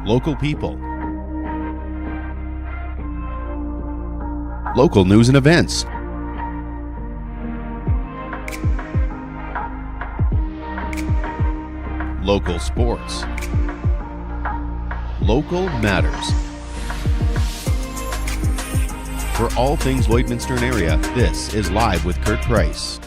local people, local news and events, local sports, local matters. For all things Lloydminster and area, this is Live with Kurt Price.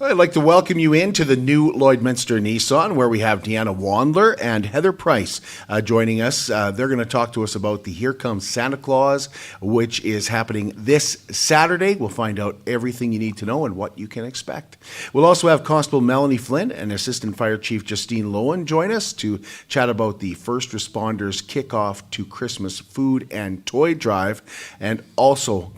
I'd like to welcome you into the new Lloydminster Nissan, where we have Deanna Wandler and Heather Price joining us. They're going to talk to us about the Here Comes Santa Claus, which is happening this Saturday. We'll find out everything you need to know and what you can expect. We'll also have Constable Melanie Flynn and Assistant Fire Chief Justine Loewen join us to chat about the First Responders Kickoff to Christmas Food and Toy Drive, and that's also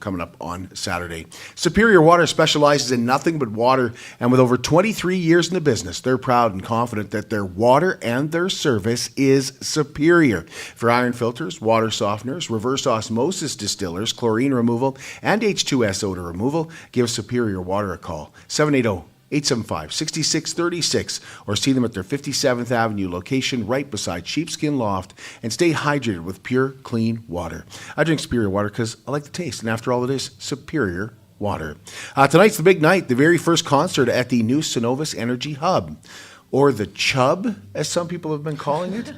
coming up on Saturday. Superior Water specializes in nothing but water, and with over 23 years in the business, they're proud and confident that their water and their service is superior. For iron filters, water softeners, reverse osmosis distillers, chlorine removal, and H2S odor removal, give Superior Water a call. 780-875-6636, or see them at their 57th Avenue location right beside Sheepskin Loft, and stay hydrated with pure, clean water. I drink Superior Water because I like the taste, and after all, it is Superior Water. Tonight's the big night, the very first concert at the new Synovus Energy Hub, or the Chub, as some people have been calling it.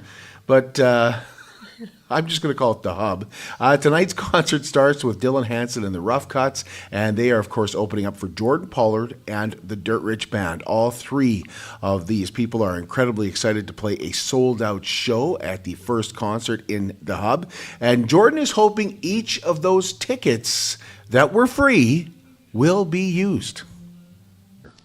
But I'm just going to call it the Hub. Tonight's concert starts with Dylan Hansen and the Rough Cuts, and they are, of course, opening up for Jordan Pollard and the Dirt Rich Band. All three of these people are incredibly excited to play a sold-out show at the first concert in the Hub, and Jordan is hoping each of those tickets that were free will be used.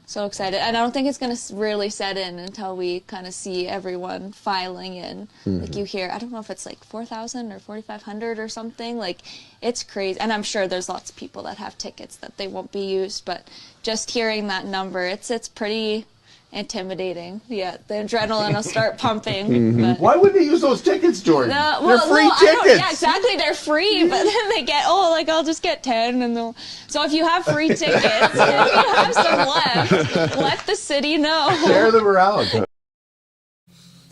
So excited. And I don't think it's going to really set in until we kind of see everyone filing in. Like you hear, I don't know if it's like 4,000 or 4,500 or something. Like, it's crazy. And I'm sure there's lots of people that have tickets that they won't be used. But just hearing that number, it's pretty intimidating. Yeah, the adrenaline will start pumping. But Why wouldn't they use those tickets, Jordan? they're free tickets. Yeah, exactly. They're free, but then they get, I'll just get 10. And so if you have free tickets, if you have some left, let the city know. Share them around.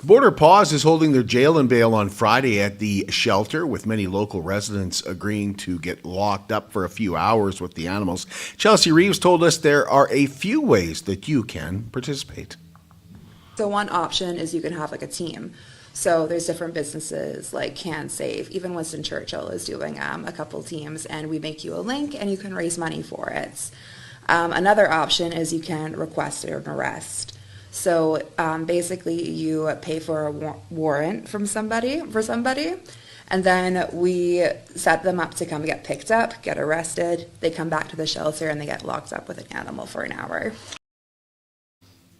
Border Paws is holding their jail and bail on Friday at the shelter, with many local residents agreeing to get locked up for a few hours with the animals. Chelsea Reeves told us there are a few ways that you can participate. So one option is you can have like a team. So there's different businesses like CanSave, even Winston Churchill is doing a couple teams, and we make you a link and you can raise money for it. Another option is you can request an arrest. So basically you pay for a warrant for somebody, and then we set them up to come get picked up, get arrested. They come back to the shelter and they get locked up with an animal for an hour.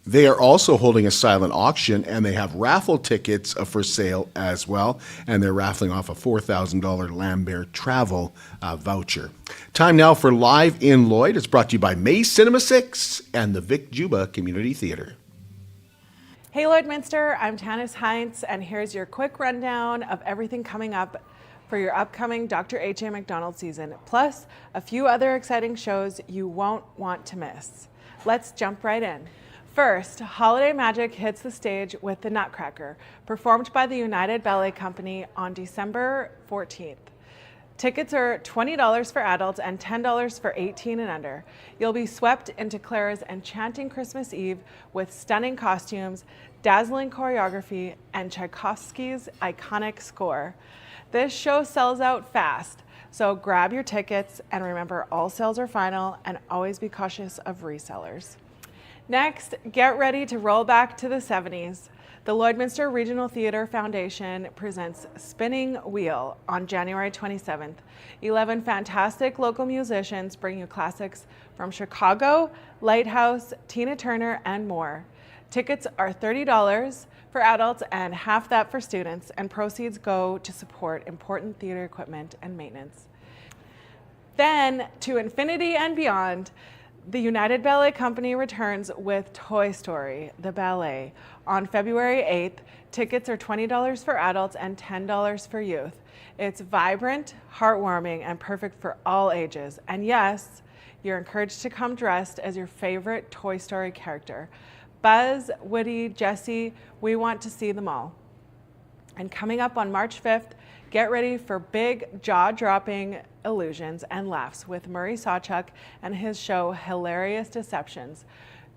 They are also holding a silent auction, and they have raffle tickets for sale as well, and they're raffling off a $4,000 Lambert travel voucher. Time now for Live in Lloyd. It's brought to you by May Cinema 6 and the Vic Juba Community Theatre. Hey Lloydminster, I'm Tanis Heinz, and here's your quick rundown of everything coming up for your upcoming Dr. H.A. McDonald season, plus a few other exciting shows you won't want to miss. Let's jump right in. First, Holiday Magic hits the stage with The Nutcracker, performed by the United Ballet Company on December 14th. Tickets are $20 for adults and $10 for 18 and under. You'll be swept into Clara's enchanting Christmas Eve with stunning costumes, dazzling choreography, and Tchaikovsky's iconic score. This show sells out fast, so grab your tickets, and remember, all sales are final, and always be cautious of resellers. Next, get ready to roll back to the 70s. The Lloydminster Regional Theatre Foundation presents Spinning Wheel on January 27th. 11 fantastic local musicians bring you classics from Chicago, Lighthouse, Tina Turner, and more. Tickets are $30 for adults and half that for students, and proceeds go to support important theatre equipment and maintenance. Then, to infinity and beyond, the United Ballet Company returns with Toy Story, the ballet, on February 8th. Tickets are $20 for adults and $10 for youth. It's vibrant, heartwarming, and perfect for all ages. And yes, you're encouraged to come dressed as your favorite Toy Story character. Buzz, Woody, Jesse, we want to see them all. And coming up on March 5th, get ready for big jaw-dropping illusions and laughs with Murray Sawchuk and his show Hilarious Deceptions.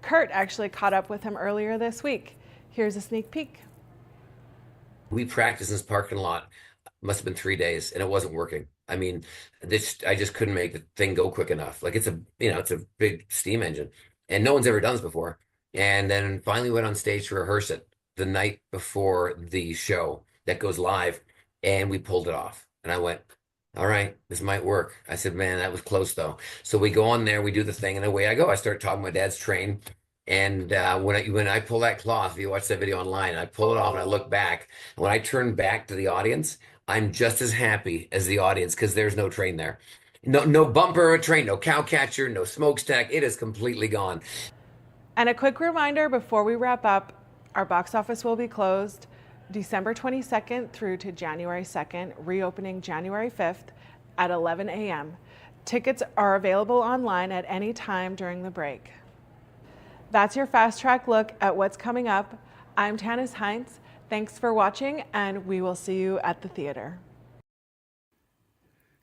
Kurt actually caught up with him earlier this week. Here's a sneak peek. We practiced in this parking lot, must have been 3 days, and it wasn't working. I mean, I just couldn't make the thing go quick enough. Like it's a big steam engine, and no one's ever done this before. And then finally went on stage to rehearse it the night before the show that goes live, and we pulled it off. And I went, all right, this might work. I said, man, that was close though. So we go on there, we do the thing, and away I go. I start talking my dad's train. And when I pull that cloth, if you watch that video online, I pull it off and I look back. And when I turn back to the audience, I'm just as happy as the audience because there's no train there. No bumper, a train, no cow catcher, no smokestack. It is completely gone. And a quick reminder before we wrap up, our box office will be closed December 22nd through to January 2nd, reopening January 5th at 11 a.m. Tickets are available online at any time during the break. That's your fast track look at what's coming up. I'm Tanis Heinz. Thanks for watching, and we will see you at the theater.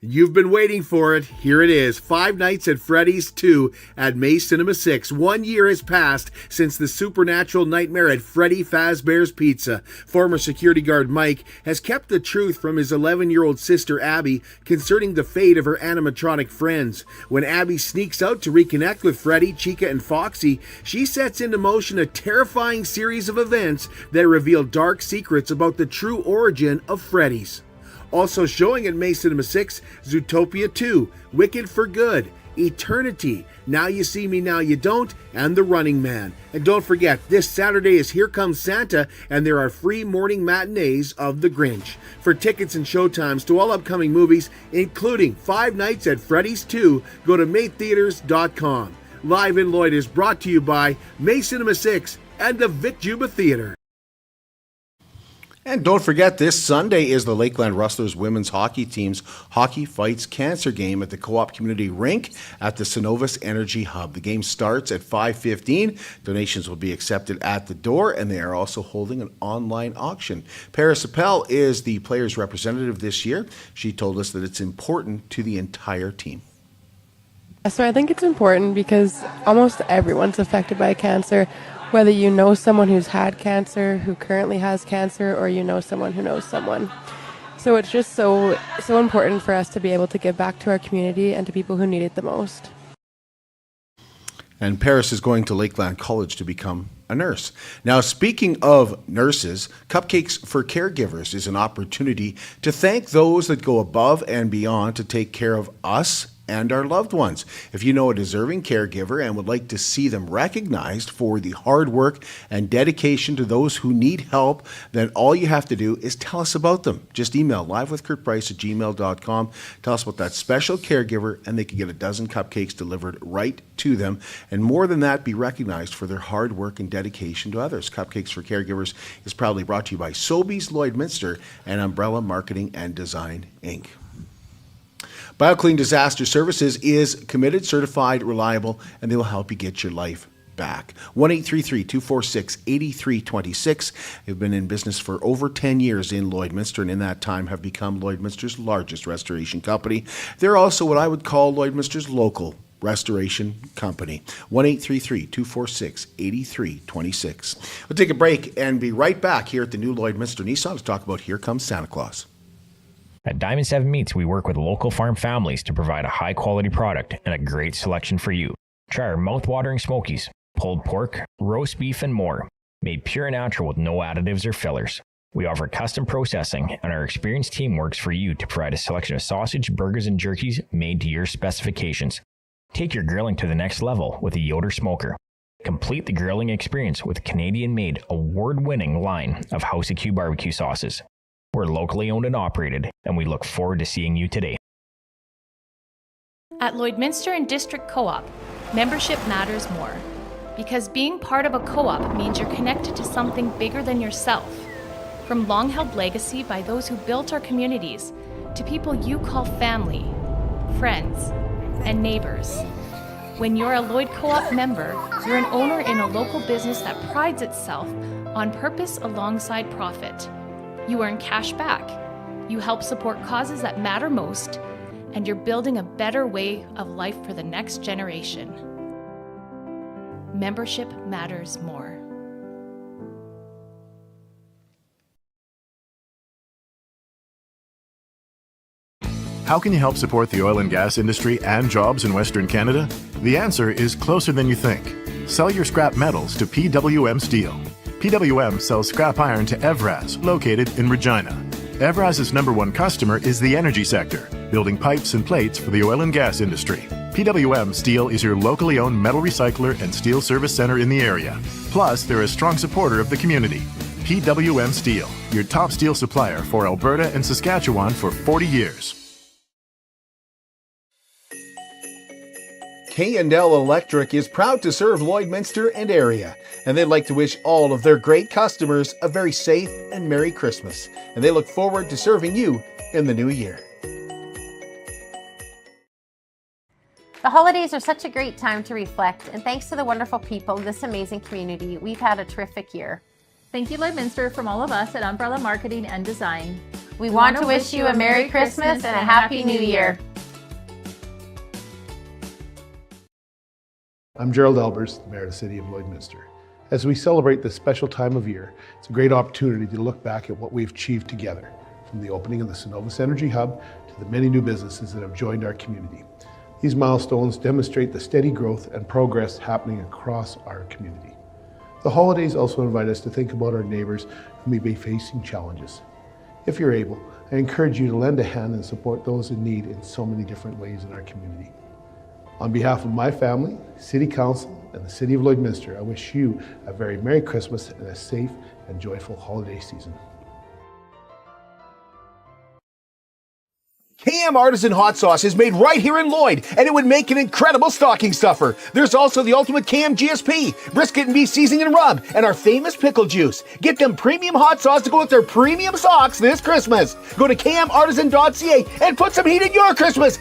You've been waiting for it. Here it is. 5 Nights at Freddy's 2 at May Cinema 6. 1 year has passed since the supernatural nightmare at Freddy Fazbear's Pizza. Former security guard Mike has kept the truth from his 11-year-old sister Abby concerning the fate of her animatronic friends. When Abby sneaks out to reconnect with Freddy, Chica, and Foxy, she sets into motion a terrifying series of events that reveal dark secrets about the true origin of Freddy's. Also showing at May Cinema 6, Zootopia 2, Wicked for Good, Eternity, Now You See Me, Now You Don't, and The Running Man. And don't forget, this Saturday is Here Comes Santa, and there are free morning matinees of The Grinch. For tickets and showtimes to all upcoming movies, including 5 Nights at Freddy's 2, go to maytheaters.com. Live in Lloyd is brought to you by May Cinema 6 and the Vic Juba Theatre. And don't forget, this Sunday is the Lakeland Rustlers women's hockey team's Hockey Fights Cancer game at the Co-op Community Rink at the Synovus Energy Hub. The game starts at 5:15. Donations will be accepted at the door, and they are also holding an online auction. Paris Appel is the players' representative this year. She told us that it's important to the entire team. So I think it's important because almost everyone's affected by cancer. Whether you know someone who's had cancer, who currently has cancer, or you know someone who knows someone. So it's just so important for us to be able to give back to our community and to people who need it the most. And Paris is going to Lakeland College to become a nurse. Now, speaking of nurses, Cupcakes for Caregivers is an opportunity to thank those that go above and beyond to take care of us and our loved ones. If you know a deserving caregiver and would like to see them recognized for the hard work and dedication to those who need help, then all you have to do is tell us about them. Just email livewithkurtprice@gmail.com. Tell us about that special caregiver, and they can get a dozen cupcakes delivered right to them. And more than that, be recognized for their hard work and dedication to others. Cupcakes for Caregivers is proudly brought to you by Sobeys Lloydminster and Umbrella Marketing and Design, Inc. BioClean Disaster Services is committed, certified, reliable, and they will help you get your life back. 1-833-246-8326. They've been in business for over 10 years in Lloydminster, and in that time have become Lloydminster's largest restoration company. They're also what I would call Lloydminster's local restoration company. 1-833-246-8326. We'll take a break and be right back here at the new Lloydminster Nissan to talk about Here Comes Santa Claus. At Diamond 7 Meats, we work with local farm families to provide a high-quality product and a great selection for you. Try our mouth-watering smokies, pulled pork, roast beef, and more, made pure and natural with no additives or fillers. We offer custom processing, and our experienced team works for you to provide a selection of sausage, burgers, and jerkies made to your specifications. Take your grilling to the next level with a Yoder smoker. Complete the grilling experience with Canadian-made, award-winning line of House of Q barbecue sauces. We're locally owned and operated, and we look forward to seeing you today. At Lloydminster and District Co-op, membership matters more. Because being part of a co-op means you're connected to something bigger than yourself. From long-held legacy by those who built our communities, to people you call family, friends, and neighbors. When you're a Lloyd Co-op member, you're an owner in a local business that prides itself on purpose alongside profit. You earn cash back, you help support causes that matter most, and you're building a better way of life for the next generation. Membership matters more. How can you help support the oil and gas industry and jobs in Western Canada? The answer is closer than you think. Sell your scrap metals to PWM Steel. PWM sells scrap iron to Evraz, located in Regina. Evraz's #1 customer is the energy sector, building pipes and plates for the oil and gas industry. PWM Steel is your locally owned metal recycler and steel service center in the area. Plus, they're a strong supporter of the community. PWM Steel, your top steel supplier for Alberta and Saskatchewan for 40 years. K&L Electric is proud to serve Lloydminster and area, and they'd like to wish all of their great customers a very safe and Merry Christmas, and they look forward to serving you in the new year. The holidays are such a great time to reflect, and thanks to the wonderful people in this amazing community, we've had a terrific year. Thank you, Lloydminster, from all of us at Umbrella Marketing and Design. We want to wish you a Merry Christmas and a Happy New Year. I'm Gerald Albers, the Mayor of the City of Lloydminster. As we celebrate this special time of year, it's a great opportunity to look back at what we've achieved together, from the opening of the Synovus Energy Hub to the many new businesses that have joined our community. These milestones demonstrate the steady growth and progress happening across our community. The holidays also invite us to think about our neighbours who may be facing challenges. If you're able, I encourage you to lend a hand and support those in need in so many different ways in our community. On behalf of my family, City Council, and the City of Lloydminster, I wish you a very Merry Christmas and a safe and joyful holiday season. KM Artisan Hot Sauce is made right here in Lloyd, and it would make an incredible stocking stuffer. There's also the ultimate KM GSP, brisket and beef seasoning and rub, and our famous pickle juice. Get them premium hot sauce to go with their premium socks this Christmas. Go to kmartisan.ca and put some heat in your Christmas.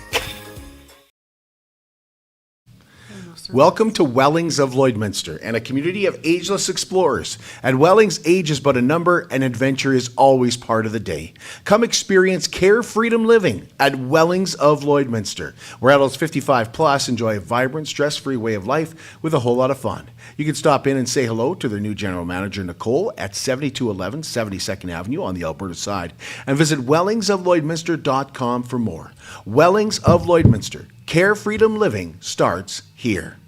Welcome to Wellings of Lloydminster and a community of ageless explorers. At Wellings, age is but a number and adventure is always part of the day. Come experience care freedom living at Wellings of Lloydminster, where adults 55 plus enjoy a vibrant, stress-free way of life with a whole lot of fun. You can stop in and say hello to their new general manager, Nicole, at 7211 72nd Avenue on the Alberta side, and visit wellingsoflloydminster.com for more. Wellings of Lloydminster. Care freedom living starts here.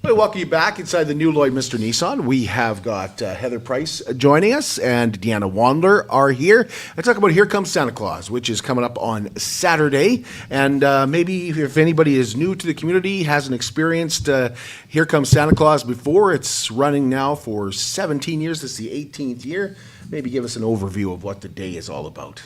Well, welcome you back inside the new Lloydminster Nissan. We have got Heather Price joining us, and Deanna Wandler are here. I talk about Here Comes Santa Claus, which is coming up on Saturday. And maybe if anybody is new to the community, hasn't experienced Here Comes Santa Claus before, it's running now for 17 years. This is the 18th year. Maybe give us an overview of what the day is all about.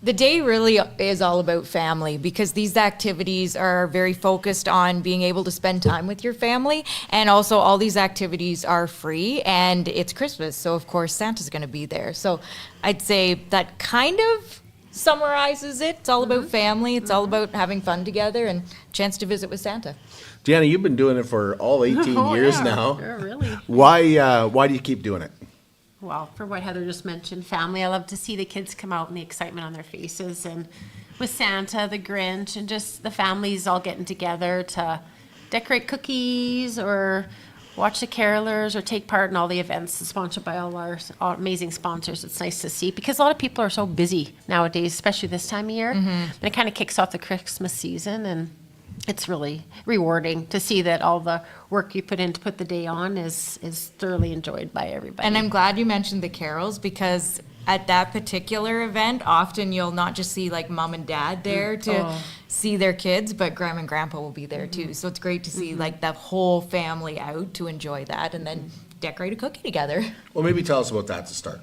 The day really is all about family, because these activities are very focused on being able to spend time with your family, and also all these activities are free, and it's Christmas, so of course Santa's going to be there. So I'd say that kind of summarizes it. It's all about family, it's all about having fun together and a chance to visit with Santa. Deanna, you've been doing it for all 18 years now. Sure, really. Why do you keep doing it? Well, for what Heather just mentioned, family, I love to see the kids come out and the excitement on their faces, and with Santa, the Grinch, and just the families all getting together to decorate cookies or watch the carolers or take part in all the events sponsored by all our amazing sponsors. It's nice to see, because a lot of people are so busy nowadays, especially this time of year. And it kind of kicks off the Christmas season, and it's really rewarding to see that all the work you put in to put the day on is thoroughly enjoyed by everybody. And I'm glad you mentioned the carols, because at that particular event, often you'll not just see like mom and dad there to see their kids, but grandma and grandpa will be there too. So it's great to see like the whole family out to enjoy that and then decorate a cookie together. Well, maybe tell us about that to start.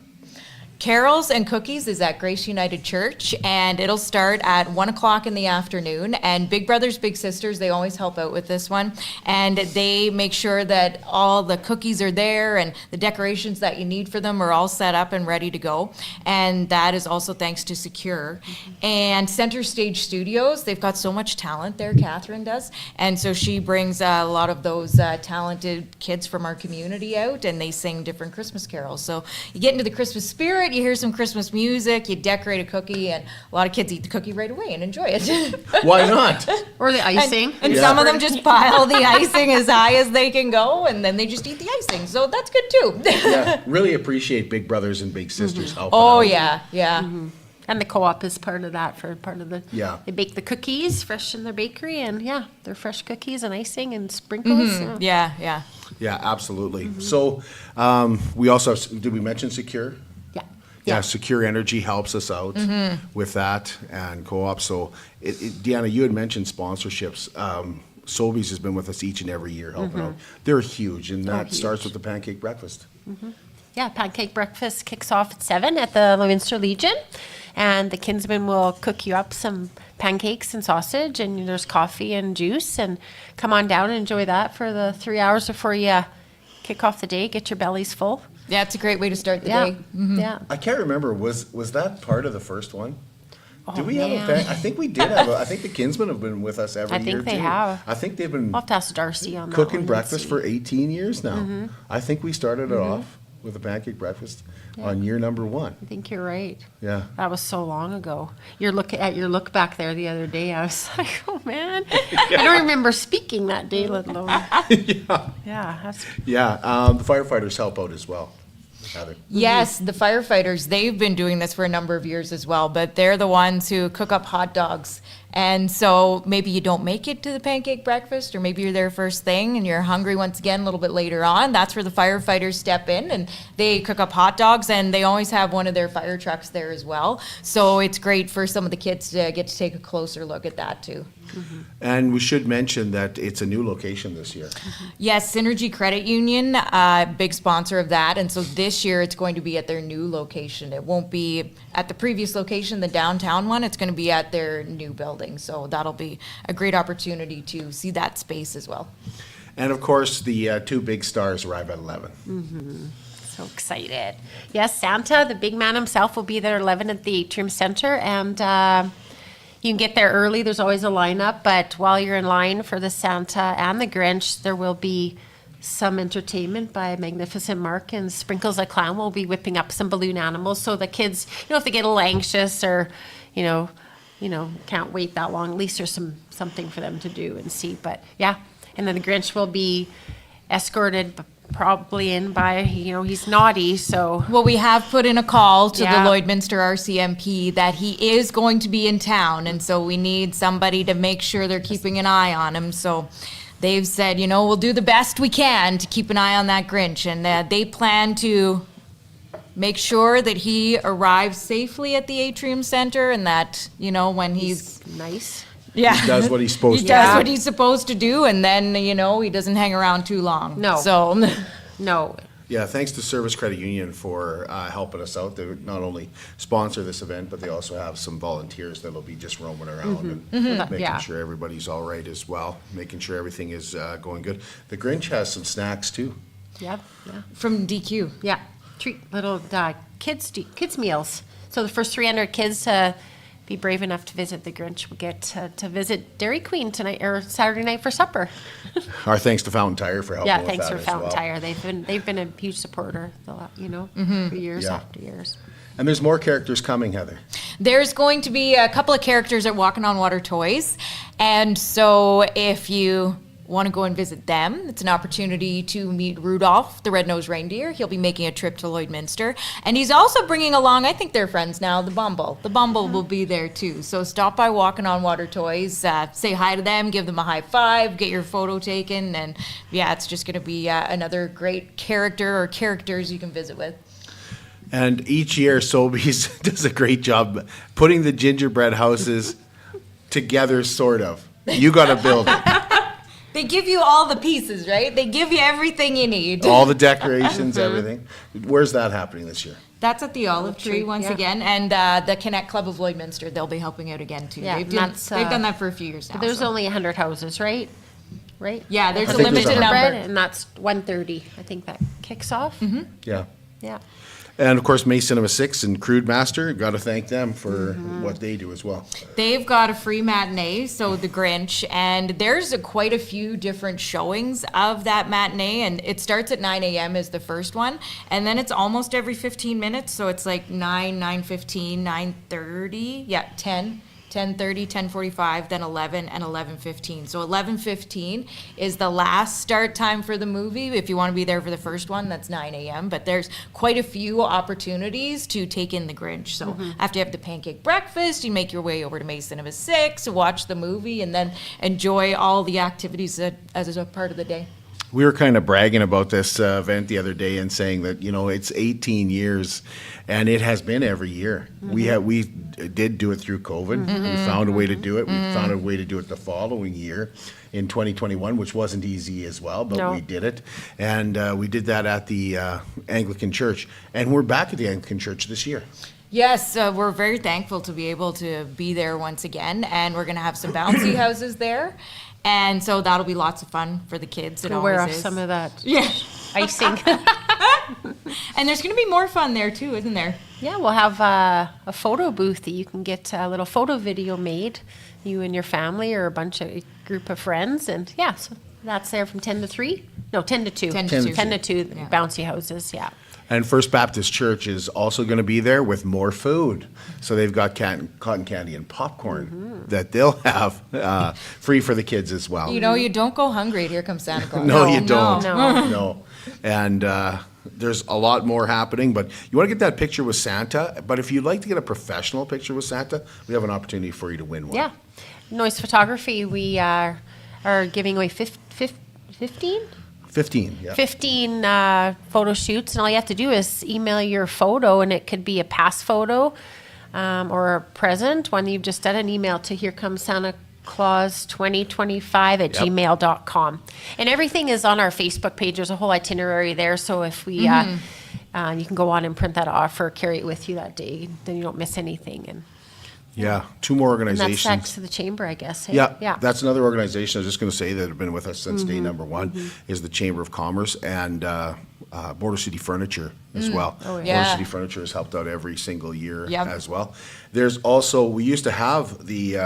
Carols and Cookies is at Grace United Church, and it'll start at 1 o'clock in the afternoon. And Big Brothers Big Sisters, they always help out with this one, and they make sure that all the cookies are there and the decorations that you need for them are all set up and ready to go. And that is also thanks to Secure. And Center Stage Studios, they've got so much talent there, Catherine does, and so she brings a lot of those talented kids from our community out, and they sing different Christmas carols. So you get into the Christmas spirit, you hear some Christmas music, you decorate a cookie, and a lot of kids eat the cookie right away and enjoy it. Why not? Or the icing. And some of them just pile the icing as high as they can go, and then they just eat the icing. So that's good too. Yeah, really appreciate Big Brothers and Big Sisters helping Oh, out. yeah. And the co-op is part of that for part of the. Yeah. They bake the cookies fresh in their bakery, and they're fresh cookies and icing and sprinkles. Yeah. Yeah, absolutely. So we also have, did we mention Secure? Yeah, Secure Energy helps us out with that, and co-op. So, Deanna, you had mentioned sponsorships. Sobeys has been with us each and every year helping out. They're huge, and that starts with the pancake breakfast. Yeah, pancake breakfast kicks off at 7 at the Loewenster Legion, and the Kinsmen will cook you up some pancakes and sausage, and there's coffee and juice, and come on down and enjoy that for the 3 hours before you kick off the day, get your bellies full. Yeah, it's a great way to start the day. Yeah. I can't remember, was that part of the first one? Do we have man. I think we did have I think the Kinsmen have been with us every year, I think they too. have. I think they've been I'll have to ask Darcy on that cooking one and breakfast see. for 18 years now. I think we started it off with a pancake breakfast on year number 1. I think you're right. Yeah. That was so long ago. Your look back there the other day, I was like, oh man. I don't remember speaking that day, let alone. Yeah. The firefighters help out as well, Heather. Yes, the firefighters, they've been doing this for a number of years as well, but they're the ones who cook up hot dogs. And so maybe you don't make it to the pancake breakfast, or maybe you're there first thing and you're hungry once again a little bit later on. That's where the firefighters step in, and they cook up hot dogs, and they always have one of their fire trucks there as well. So it's great for some of the kids to get to take a closer look at that too. And we should mention that it's a new location this year. Yes, Synergy Credit Union, big sponsor of that. And so this year it's going to be at their new location. It won't be at the previous location, the downtown one. It's going to be at their new building. So that'll be a great opportunity to see that space as well. And of course, the 2 big stars arrive at 11. So excited. Yes, Santa, the big man himself, will be there at 11 at the Atrium Center, and you can get there early. There's always a lineup, but while you're in line for the Santa and the Grinch, there will be some entertainment by Magnificent Mark, and Sprinkles the Clown will be whipping up some balloon animals. So the kids, if they get a little anxious or, can't wait that long, at least there's something for them to do and see. But yeah, and then the Grinch will be escorted probably in by, he's naughty, so. Well, we have put in a call to the Lloydminster RCMP that he is going to be in town, and so we need somebody to make sure they're keeping an eye on him. So they've said, we'll do the best we can to keep an eye on that Grinch, and they plan to make sure that he arrives safely at the Atrium Center, and that, when he's nice. Yeah. He does what he's supposed to do. He does what he's supposed to do, and then, he doesn't hang around too long. No. So. No. Yeah, thanks to Service Credit Union for helping us out. They not only sponsor this event, but they also have some volunteers that'll be just roaming around and making sure everybody's all right as well, making sure everything is going good. The Grinch has some snacks too. Yeah. From DQ. Yeah. Treat little kids meals. So the first 300 kids be brave enough to visit the Grinch will get to visit Dairy Queen tonight or Saturday night for supper. Our thanks to Fountain Tire for helping with that thanks for as Fountain well. Tire. They've been a huge supporter, for years after years. And there's more characters coming, Heather. There's going to be a couple of characters at Walking on Water Toys, and so if you want to go and visit them, it's an opportunity to meet Rudolph, the red-nosed reindeer. He'll be making a trip to Lloydminster. And he's also bringing along, I think they're friends now, the Bumble. The Bumble will be there too. So stop by Walking on Water Toys, say hi to them, give them a high five, get your photo taken. And yeah, it's just going to be another great character or characters you can visit with. And each year, Sobeys does a great job putting the gingerbread houses together, sort of. You got to build it. They give you all the pieces, right? They give you everything you need. All the decorations, everything. Where's that happening this year? That's at the Olive Tree once again, and the Connect Club of Lloydminster. They'll be helping out again too. Yeah, They've done that for a few years now. There's so. only 100 houses, right? Right? Yeah, there's a think there's limited 100. number. And that's 1:30. I think that kicks off. Yeah. Yeah. And of course, May Cinema 6 and Crude Master, got to thank them for what they do as well. They've got a free matinee, so The Grinch, and there's quite a few different showings of that matinee, and it starts at 9 a.m. is the first one, and then it's almost every 15 minutes, so it's like 9, 9:15, 9:30, 10. 10:30, 10:45, then 11, and 11:15. So 11:15 is the last start time for the movie. If you want to be there for the first one, that's 9 a.m. But there's quite a few opportunities to take in The Grinch. So after you have the pancake breakfast, you make your way over to May Cinema 6, watch the movie, and then enjoy all the activities as a part of the day. We were kind of bragging about this event the other day and saying that, it's 18 years and it has been every year. We did do it through COVID. We found a way to do it. We found a way to do it the following year in 2021, which wasn't easy as well, but we did it. And we did that at the Anglican Church. And we're back at the Anglican Church this year. Yes, we're very thankful to be able to be there once again, and we're going to have some bouncy houses there. And so that'll be lots of fun for the kids. It We'll always wear off is. some of that Yeah. icing. And there's going to be more fun there too, isn't there? Yeah, we'll have a photo booth that you can get a little photo video made, you and your family or a group of friends. And yeah, so that's there from 10 to 3. No, 10 to 2. 10 to 2. 10 to 2, Yeah. bouncy houses, yeah. And First Baptist Church is also going to be there with more food. So they've got cotton candy and popcorn that they'll have free for the kids as well. You don't go hungry at Here Comes Santa Claus. No, you don't. No. No. And there's a lot more happening, but you want to get that picture with Santa. But if you'd like to get a professional picture with Santa, we have an opportunity for you to win one. Yeah. Noise photography, we are giving away 15? 15, yeah. 15 photo shoots, and all you have to do is email your photo, and it could be a past photo or a present one you've just done, an email to Here Comes Santa Claus 2025 at gmail.com. And everything is on our Facebook page. There's a whole itinerary there, so if we you can go on and print that off or carry it with you that day, then you don't miss anything. And Yeah, 2 more that's organizations. thanks to the chamber, I guess. Hey? Yeah, that's another organization I was just going to say that have been with us since day number one is the Chamber of Commerce and Border City Furniture as well. Oh, yeah. Yeah. Border City Furniture has helped out every single year Yep. as well. There's also, we used to have the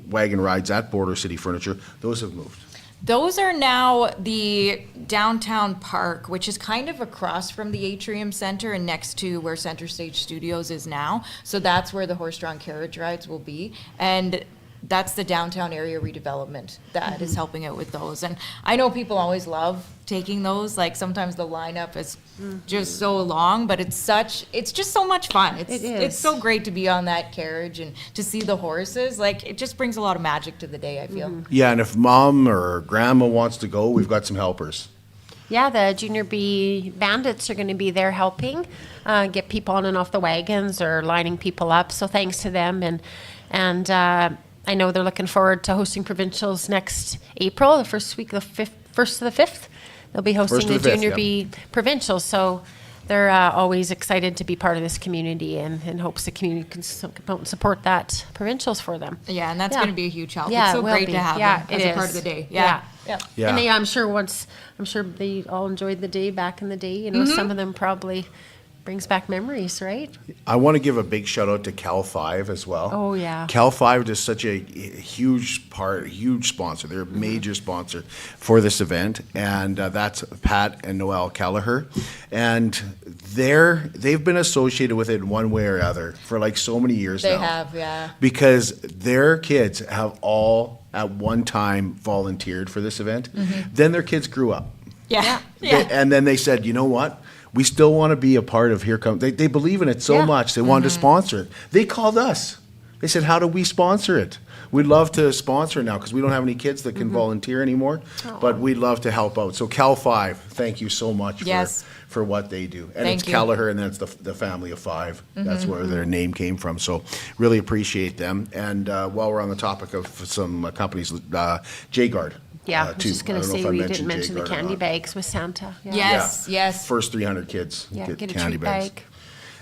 wagon rides at Border City Furniture. Those have moved. Those are now the downtown park, which is kind of across from the Atrium Center and next to where Center Stage Studios is now. So that's where the horse-drawn carriage rides will be. And that's the downtown area redevelopment that is helping out with those. And I know people always love taking those. Like sometimes the lineup is just so long, but it's just so much fun. It's so great to be on that carriage and to see the horses. Like it just brings a lot of magic to the day, I feel. Yeah, and if mom or grandma wants to go, we've got some helpers. Yeah, the Junior Bee Bandits are going to be there helping get people on and off the wagons or lining people up. So thanks to them. And I know they're looking forward to hosting provincials next April, the first week of the 1st to the 5th. They'll be hosting the Junior Bee Provincials. So they're always excited to be part of this community and hopes the community can support that provincials for them. Yeah, and that's going to be a huge help. Yeah, it's so it will great be. to have Yeah, them as it a part is. of the day. Yeah. Yeah. And I'm sure they all enjoyed the day back in the day. Some of them probably brings back memories, right? I want to give a big shout out to Cal 5 as well. Oh, yeah. Cal 5 is such a huge sponsor. They're a major sponsor for this event, and that's Pat and Noel Kelleher. And they've been associated with it in one way or other for like so many years now. They have, yeah. Because their kids have all at one time volunteered for this event. Then their kids grew up. Yeah. And then they said, you know what? We still want to be a part of Here Comes. They believe in it so much. They wanted to sponsor it. They called us. They said, how do we sponsor it? We'd love to sponsor it now because we don't have any kids that can volunteer anymore. But we'd love to help out. So Cal 5, thank you so much for what they do. And Thank it's you. Kelleher, and that's the family of 5. That's where their name came from. So really appreciate them. And while we're on the topic of some companies, J-Guard. Yeah, I was too. just going I to don't know say if I we mentioned didn't mention the Jake or candy not. bags with Santa. Yeah. Yes, yes. First 300 kids Yeah, get a candy treat bags. bag.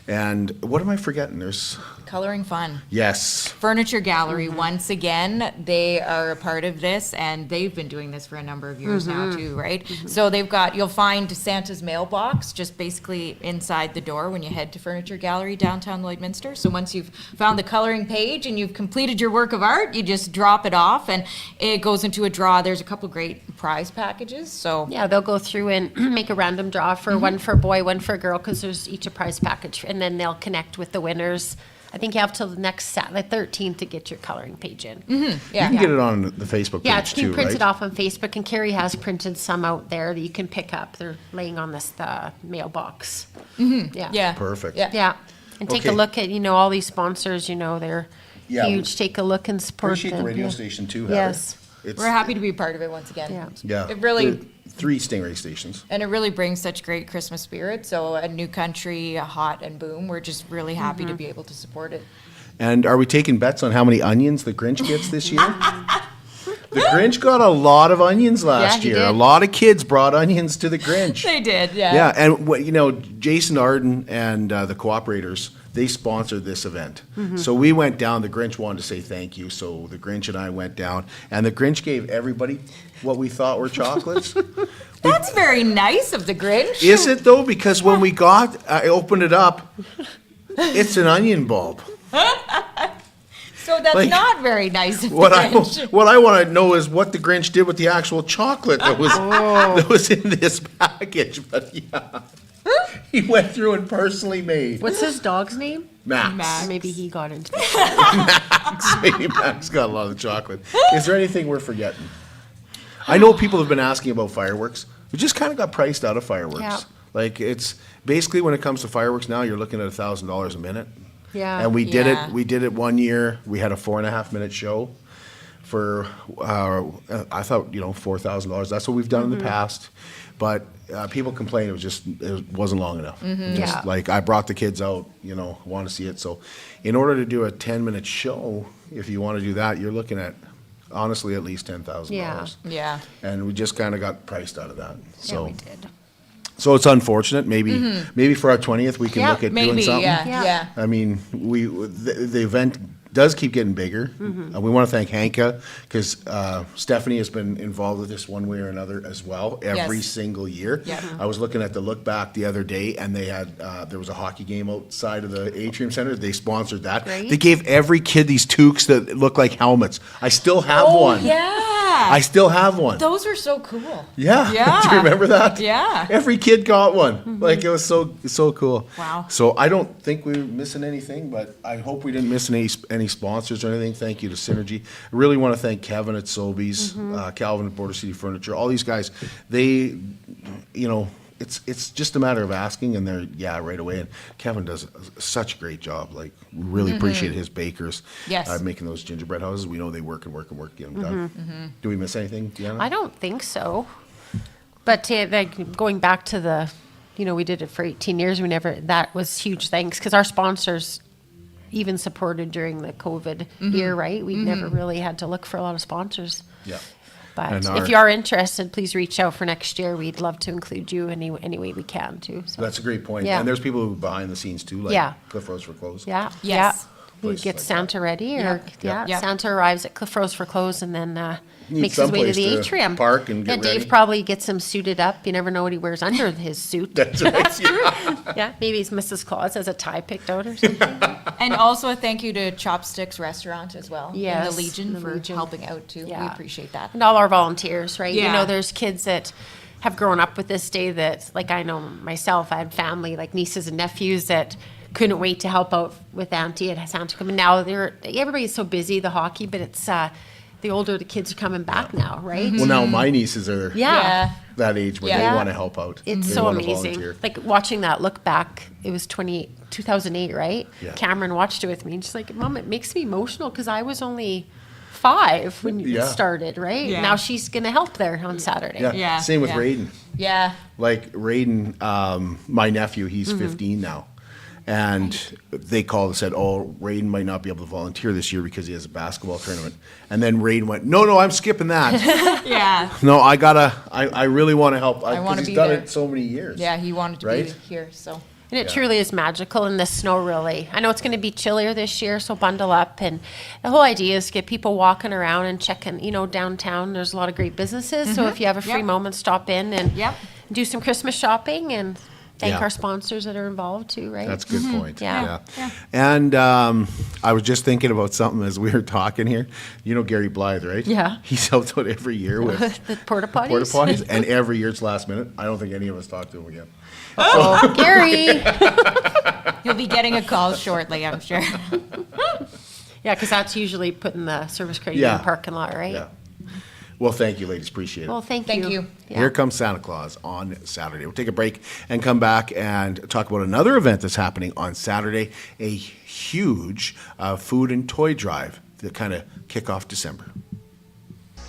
And what am I forgetting? There's Coloring fun. yes. Furniture Gallery, once again, they are a part of this, and they've been doing this for a number of years now too, right? So you'll find Santa's mailbox just basically inside the door when you head to Furniture Gallery downtown Lloydminster. So once you've found the coloring page and you've completed your work of art, you just drop it off and it goes into a draw. There's a couple great prize packages. So Yeah, they'll go through and make a random draw for one for a boy, one for a girl, because there's each a prize package, and then they'll connect with the winners. I think you have till the next Saturday, 13th, to get your coloring page in. You can get it on the Facebook Yeah, page you can too, print right? it off on Facebook, and Carrie has printed some out there that you can pick up. They're laying on this mailbox. Yeah. yeah. Perfect. Yeah. And take Okay. a look at, all these sponsors, they're Yeah, we huge. Take a look and support Appreciate them. the radio Yeah. station too, Heather. Yes. It's, We're happy to be part of it once again. Yeah. Yeah. It really- There are 3 Stingray stations. And it really brings such great Christmas spirit. So a New Country, a Hot and Boom, we're just really happy to be able to support it. And are we taking bets on how many onions the Grinch gets this year? The Grinch got a lot of onions last he year. did. A lot of kids brought onions to the Grinch. They did, yeah. Yeah, and Jason Arden and the Cooperators, they sponsored this event. So we went down. The Grinch wanted to say thank you, so the Grinch and I went down, and the Grinch gave everybody what we thought were chocolates. That's very nice of the Grinch. Is it though? Because when I opened it up, it's an onion bulb. So that's Like, not very nice of the What I Grinch. want to know is what the Grinch did with the actual chocolate that was in this package. But yeah, he went through and personally made What's his dog's name? Max. Maybe he got into it. Maybe Max got a lot of chocolate. Is there anything we're forgetting? I know people have been asking about fireworks. We just kind of got priced out of fireworks. Yeah. Like it's basically when it comes to fireworks now, you're looking at $1,000 a minute. Yeah. And we did Yeah. it. We did it one year. We had a 4.5 minute show for I thought $4,000. That's what we've done in the past. But people complained it wasn't long enough. Yeah. Like I brought the kids out, want to see it. So in order to do a 10-minute show, if you want to do that, you're looking at honestly at least $10,000. Yeah. Yeah. And we just kind of got priced out of that. So Yeah, we did. so it's unfortunate. Maybe for our 20th we can Yeah, look at doing Maybe, something. yeah. I mean, the event does keep getting bigger. We want to thank Hanka because Stephanie has been involved with this one way or another as well every Yes. single year. Yeah. I was looking at the look back the other day, and they had there was a hockey game outside of the Atrium Center. They sponsored that. Great. They gave every kid these toques that look like helmets. I still have one. Yeah. I still have one. Those were so cool. Yeah. Yeah. Do you remember that? Yeah. Every kid got one. Like it was so cool. Wow. So I don't think we were missing anything, but I hope we didn't miss any sponsors or anything. Thank you to Synergy. I really want to thank Kevin at Sobeys, Calvin at Border City Furniture, all these guys. They, it's just a matter of asking, and they're right away. And Kevin does such a great job. Like really appreciate his bakers. Yes. Making those gingerbread houses. We know they work and work and work to get them done. Do we miss anything, Deanna? I don't think so. But going back to the, we did it for 18 years. That was huge thanks because our sponsors even supported during the COVID year, right? We never really had to look for a lot of sponsors. Yeah. But And if you are interested, please reach out for next year. We'd love to include you any way we can too. So. That's a great point. Yeah. And there's people who behind the scenes too, like Yeah. Cliff Rose for Clothes. Yeah. Yes. Yeah. We Places get like Santa ready, or Yeah. Santa arrives at Cliff Rose for clothes, and then Need makes his way to someplace the to atrium. park and get Dave ready. probably gets him suited up. You never know what he wears under his suit. That's right. Yeah. Yeah, maybe he's Mrs. Claus has a tie picked out or something. And also a thank you to Chopsticks Restaurant as well. Yes, And the Legion the for Legion. helping out too. We Yeah. appreciate that. And all our volunteers, right? Yeah. There's kids that have grown up with this day that, like I know myself, I had family, like nieces and nephews that couldn't wait to help out with Auntie at Santa come. And now everybody's so busy, the hockey, but it's the older the kids are coming back now, right? Well, now my nieces are Yeah. that age where Yeah. they want to help out. It's They so wanna amazing. volunteer. Like watching that look back, it was 2008, right? Yeah. Cameron watched it with me and she's like, Mom, it makes me emotional because I was only 5 when Yeah. it started, right? Yeah. Now she's going to help there on Saturday. Yeah. Yeah, Same with yeah. Raiden. Yeah. Like Raiden, my nephew, he's 15 now. And they called and said, oh, Raiden might not be able to volunteer this year because he has a basketball tournament. And then Raiden went, no, I'm skipping that. Yeah. No, I really want to help. I wanna He's be done there. it so many years. Yeah, he wanted to Right? be here, so. And it truly is magical in the snow, really. I know it's going to be chillier this year, so bundle up. And the whole idea is to get people walking around and checking, downtown. There's a lot of great businesses. So if you have a free moment, stop in and do some Christmas shopping and thank Yeah. our sponsors that are involved too, right? That's a good point. Yeah. And I was just thinking about something as we were talking here. You know Gary Blythe, right? Yeah. He's helped out every year with The porta potties. porta potties, and every year it's last minute. I don't think any of us talked to him again. Oh, Gary. You'll be getting a call shortly, I'm sure. Yeah, because that's usually putting the service credit in Yeah. the parking lot, right? Yeah. Well, thank you, ladies. Appreciate it. Well, thank Thank you. you. Yeah. Here Comes Santa Claus on Saturday. We'll take a break and come back and talk about another event that's happening on Saturday, a huge food and toy drive that kind of kick off December.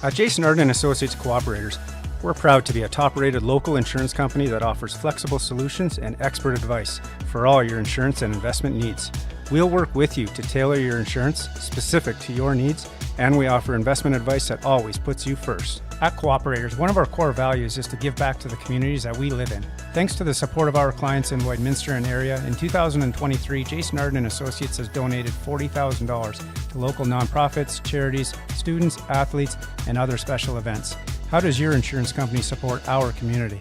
At Jason Arden Associates Cooperators, we're proud to be a top-rated local insurance company that offers flexible solutions and expert advice for all your insurance and investment needs. We'll work with you to tailor your insurance specific to your needs, and we offer investment advice that always puts you first. At Cooperators, one of our core values is to give back to the communities that we live in. Thanks to the support of our clients in Lloydminster and area, in 2023, Jason Arden Associates has donated $40,000 to local nonprofits, charities, students, athletes, and other special events. How does your insurance company support our community?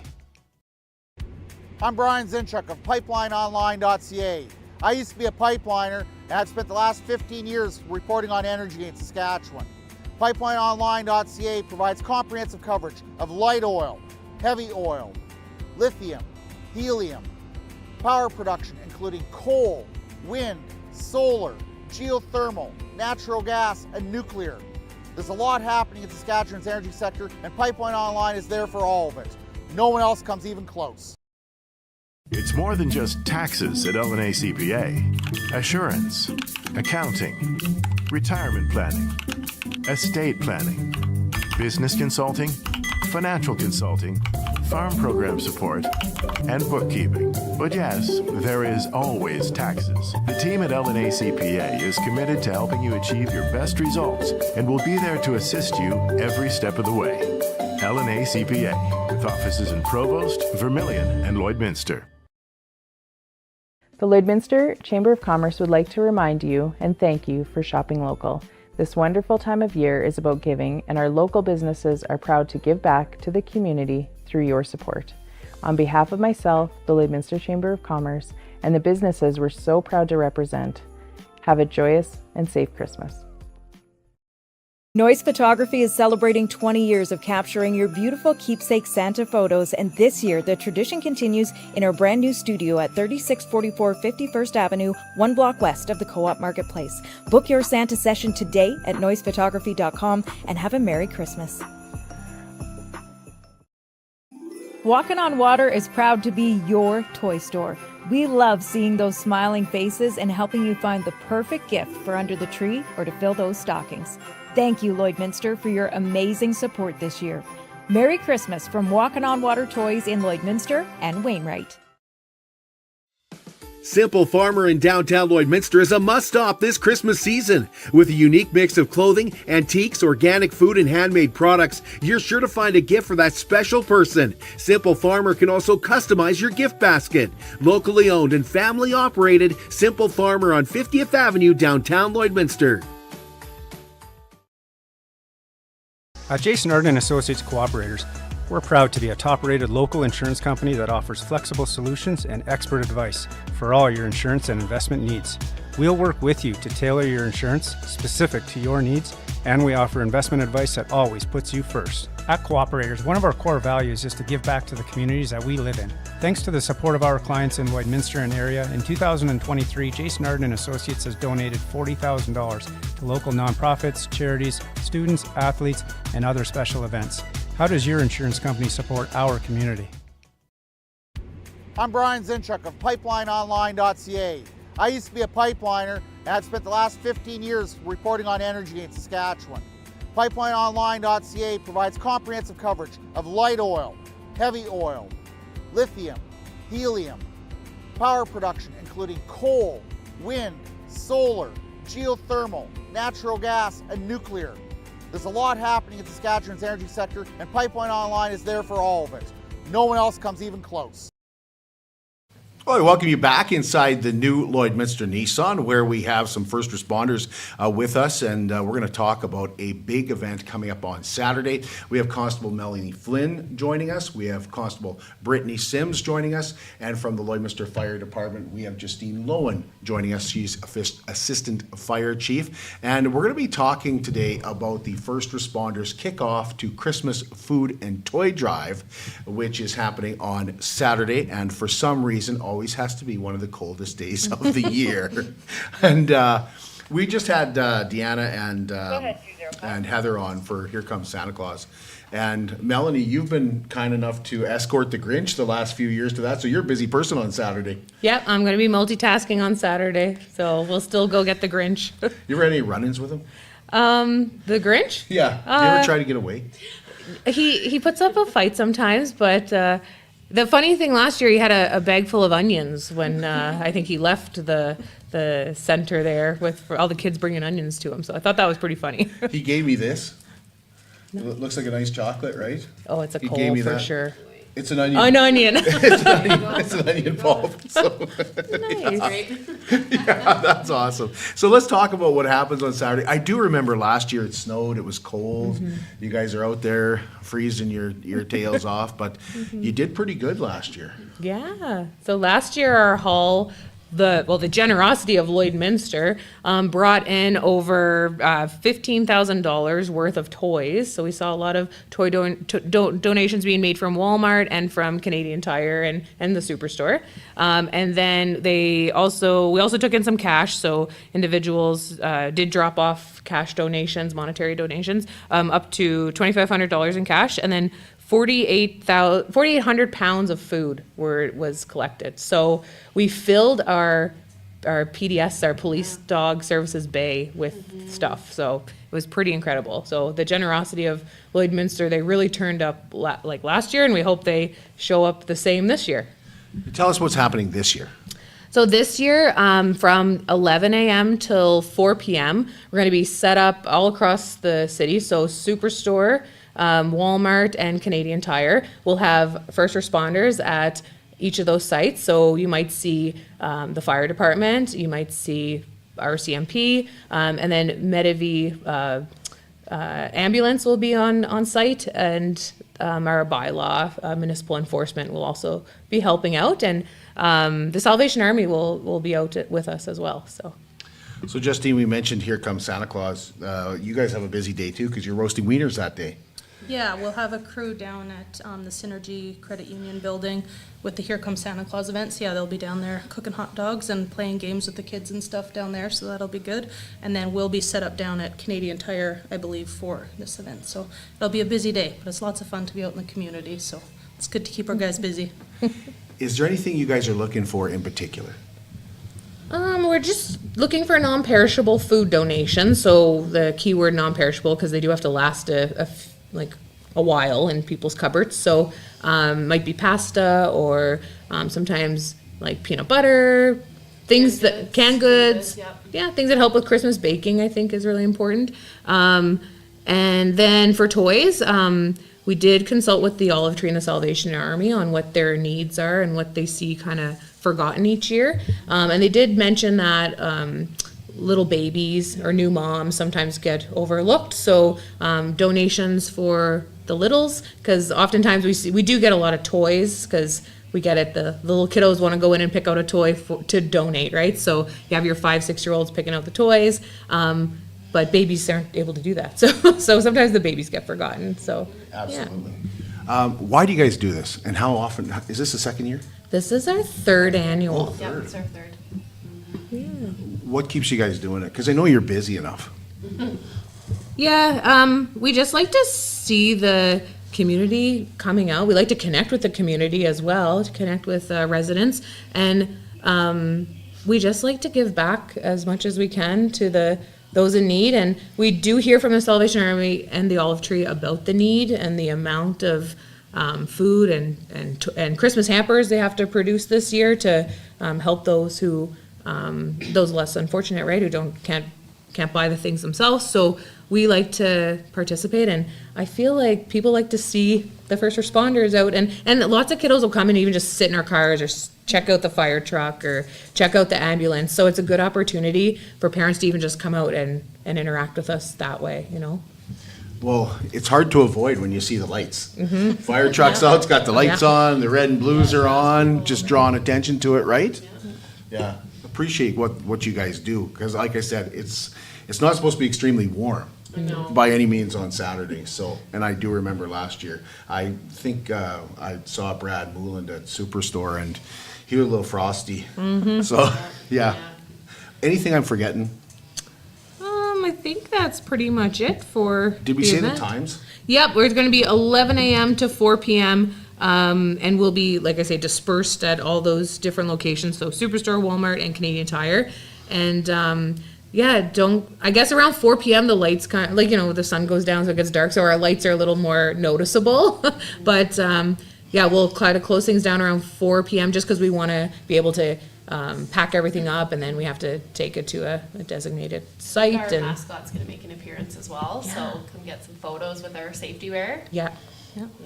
I'm Brian Zinchuk of PipelineOnline.ca. I used to be a pipeliner, and I've spent the last 15 years reporting on energy in Saskatchewan. PipelineOnline.ca provides comprehensive coverage of light oil, heavy oil, lithium, helium, power production including coal, wind, solar, geothermal, natural gas, and nuclear. There's a lot happening in Saskatchewan's energy sector, and Pipeline Online is there for all of it. No one else comes even close. It's more than just taxes at L&A CPA. Assurance, accounting, retirement planning, estate planning, business consulting, financial consulting, farm program support, and bookkeeping. But yes, there is always taxes. The team at L&A CPA is committed to helping you achieve your best results and will be there to assist you every step of the way. L&A CPA, with offices in Provost, Vermilion, and Lloydminster. The Lloydminster Chamber of Commerce would like to remind you and thank you for shopping local. This wonderful time of year is about giving, and our local businesses are proud to give back to the community through your support. On behalf of myself, the Lloydminster Chamber of Commerce, and the businesses we're so proud to represent, have a joyous and safe Christmas. Noise Photography is celebrating 20 years of capturing your beautiful keepsake Santa photos, and this year the tradition continues in our brand new studio at 3644 51st Avenue, 1 block west of the Co-op Marketplace. Book your Santa session today at noisephotography.com and have a Merry Christmas. Walking on Water is proud to be your toy store. We love seeing those smiling faces and helping you find the perfect gift for under the tree or to fill those stockings. Thank you, Lloydminster, for your amazing support this year. Merry Christmas from Walking on Water Toys in Lloydminster and Wainwright. Simple Farmer in downtown Lloydminster is a must-stop this Christmas season. With a unique mix of clothing, antiques, organic food, and handmade products, you're sure to find a gift for that special person. Simple Farmer can also customize your gift basket. Locally owned and family operated, Simple Farmer on 50th Avenue, downtown Lloydminster. At Jason Arden Associates Cooperators, we're proud to be a top-rated local insurance company that offers flexible solutions and expert advice for all your insurance and investment needs. We'll work with you to tailor your insurance specific to your needs, and we offer investment advice that always puts you first. At Cooperators, one of our core values is to give back to the communities that we live in. Thanks to the support of our clients in Lloydminster and area, in 2023, Jason Arden Associates has donated $40,000 to local nonprofits, charities, students, athletes, and other special events. How does your insurance company support our community? I'm Brian Zinchuk of PipelineOnline.ca. I used to be a pipeliner, and I've spent the last 15 years reporting on energy in Saskatchewan. PipelineOnline.ca provides comprehensive coverage of light oil, heavy oil, lithium, helium, power production, including coal, wind, solar, geothermal, natural gas, and nuclear. There's a lot happening in Saskatchewan's energy sector, and Pipeline Online is there for all of it. No one else comes even close. Well, I welcome you back inside the new Lloydminster Nissan, where we have some first responders with us, and we're going to talk about a big event coming up on Saturday. We have Constable Melanie Flynn joining us. We have Constable Brittany Sims joining us, and from the Lloydminster Fire Department, we have Justine Loewen joining us. She's Assistant Fire Chief, and we're going to be talking today about the First Responders Kickoff to Christmas Food and Toy Drive, which is happening on Saturday, and for some reason, always has to be one of the coldest days of the year. And we just had Deanna and Heather on for Here Comes Santa Claus. And Melanie, you've been kind enough to escort the Grinch the last few years to that, so you're a busy person on Saturday. Yep, I'm going to be multitasking on Saturday, so we'll still go get the Grinch. You ever had any run-ins with him? The Grinch? Yeah. Do you ever try to get away? He puts up a fight sometimes, but the funny thing last year, he had a bag full of onions when I think he left the center there for all the kids bringing onions to him. So I thought that was pretty funny. He gave me this. It looks like a nice chocolate, right? Oh, it's a He coal gave me for that. sure. It's an onion. An onion. It's an onion bulb. So, Nice. yeah, that's awesome. So let's talk about what happens on Saturday. I do remember last year it snowed, it was cold. Mm-hmm. You guys are out there freezing your tails off, but Mm-hmm. you did pretty good last year. Yeah. So last year our hall, the generosity of Lloydminster brought in over $15,000 worth of toys. So we saw a lot of toy donations being made from Walmart and from Canadian Tire and the Superstore. And then we also took in some cash. So individuals did drop off cash donations, monetary donations, up to $2,500 in cash, and then 4,800 pounds of food was collected. So we filled our PDS, our police dog services bay with stuff. So it was pretty incredible. So the generosity of Lloydminster, they really turned up like last year, and we hope they show up the same this year. Tell us what's happening this year. So this year, from 11 a.m. till 4 p.m., we're going to be set up all across the city. So Superstore, Walmart, and Canadian Tire will have first responders at each of those sites. So you might see the fire department, you might see RCMP, and then Medivy ambulance will be on site, and our bylaw municipal enforcement will also be helping out, and the Salvation Army will be out with us as well. So Justine, we mentioned Here Comes Santa Claus. You guys have a busy day too because you're roasting wieners that day. Yeah, we'll have a crew down at the Synergy Credit Union building with the Here Comes Santa Claus events. Yeah, they'll be down there cooking hot dogs and playing games with the kids and stuff down there, so that'll be good. And then we'll be set up down at Canadian Tire, I believe, for this event. So it'll be a busy day, but it's lots of fun to be out in the community, so it's good to keep our guys busy. Is there anything you guys are looking for in particular? We're just looking for non-perishable food donations. So the keyword non-perishable, because they do have to last a while in people's cupboards. So might be pasta or sometimes like peanut butter, canned goods. Yeah, things that help with Christmas baking, I think, is really important. And then for toys, we did consult with the Olive Tree and the Salvation Army on what their needs are and what they see kind of forgotten each year. And they did mention that little babies or new moms sometimes get overlooked. So donations for the littles, because oftentimes we do get a lot of toys, because we get it, the little kiddos want to go in and pick out a toy to donate, right? So you have your 5-6-year-olds picking out the toys, but babies aren't able to do that. So sometimes the babies get forgotten. So absolutely. Yeah. Why do you guys do this, and how often? Is this the second year? This is our third annual. Yeah, it's our third. Yeah. What keeps you guys doing it? Because I know you're busy enough. Yeah, we just like to see the community coming out. We like to connect with the community as well, to connect with residents, and we just like to give back as much as we can to those in need. And we do hear from the Salvation Army and the Olive Tree about the need and the amount of food and Christmas hampers they have to produce this year to help those who those less unfortunate, right, who can't buy the things themselves. So we like to participate, and I feel like people like to see the first responders out, and lots of kiddos will come and even just sit in our cars or check out the fire truck or check out the ambulance. So it's a good opportunity for parents to even just come out and interact with us that way, you know. Well, it's hard to avoid when you see the lights. Fire truck's out, it's got the lights on, the red and blues are on, just drawing attention to it, right? Yeah, appreciate what you guys do, because like I said, it's not supposed to be extremely warm by any means on Saturday. So, and I do remember last year, I think I saw Brad Mooland at Superstore, and he was a little frosty. So, yeah. Anything I'm forgetting? I think that's pretty much it for Did we the say event. the times? Yep, we're going to be 11 a.m. to 4 p.m. And we'll be, like I say, dispersed at all those different locations. So Superstore, Walmart, and Canadian Tire. And I guess around 4 p.m. the lights kind of, like, you know, the sun goes down so it gets dark. So our lights are a little more noticeable. But we'll try to close things down around 4 p.m. just because we want to be able to pack everything up, and then we have to take it to a designated site. Our mascot's going to make an appearance as well, so come get some photos with our safety wear. Yeah.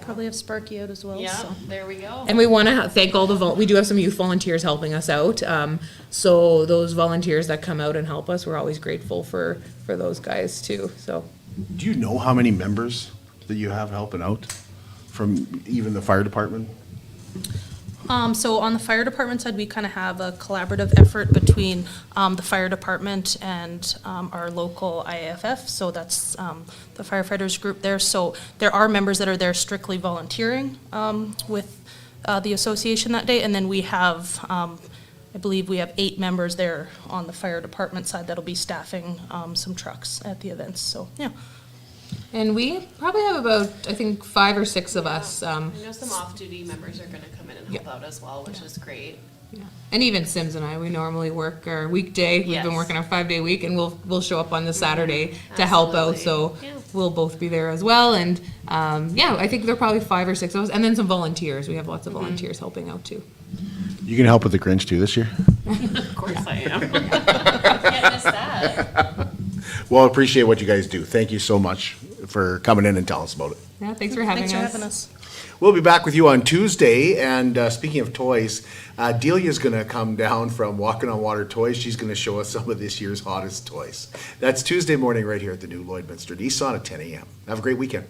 Probably have Sparky out as well. Yeah, so. there we go. And we want to thank all we do have some youth volunteers helping us out. So those volunteers that come out and help us, we're always grateful for those guys too. So, Do you know how many members that you have helping out from even the fire department? So on the fire department side, we kind of have a collaborative effort between the fire department and our local IAFF. So that's the firefighters group there. So there are members that are there strictly volunteering with the association that day. And then we have, I believe we have 8 members there on the fire department side that'll be staffing some trucks at the events. So, yeah. and we probably have about, I think, 5 or 6 of us. I know some off-duty members are going to come in and help out as well, which is great. Yeah. And even Sims and I, we normally work our weekday. We've been working our 5-day week, and we'll show up on the Saturday to help out. So we'll both be there as well. And I think there are probably 5 or 6 of us, and then some volunteers. We have lots of volunteers helping out too. You can help with the Grinch too this year? Of course I am. Can't miss that. Well, appreciate what you guys do. Thank you so much for coming in and telling us about it. Yeah, thanks for having us. We'll be back with you on Tuesday. And speaking of toys, Delia's going to come down from Walking on Water Toys. She's going to show us some of this year's hottest toys. That's Tuesday morning right here at the new Lloydminster Nissan at 10 a.m. Have a great weekend.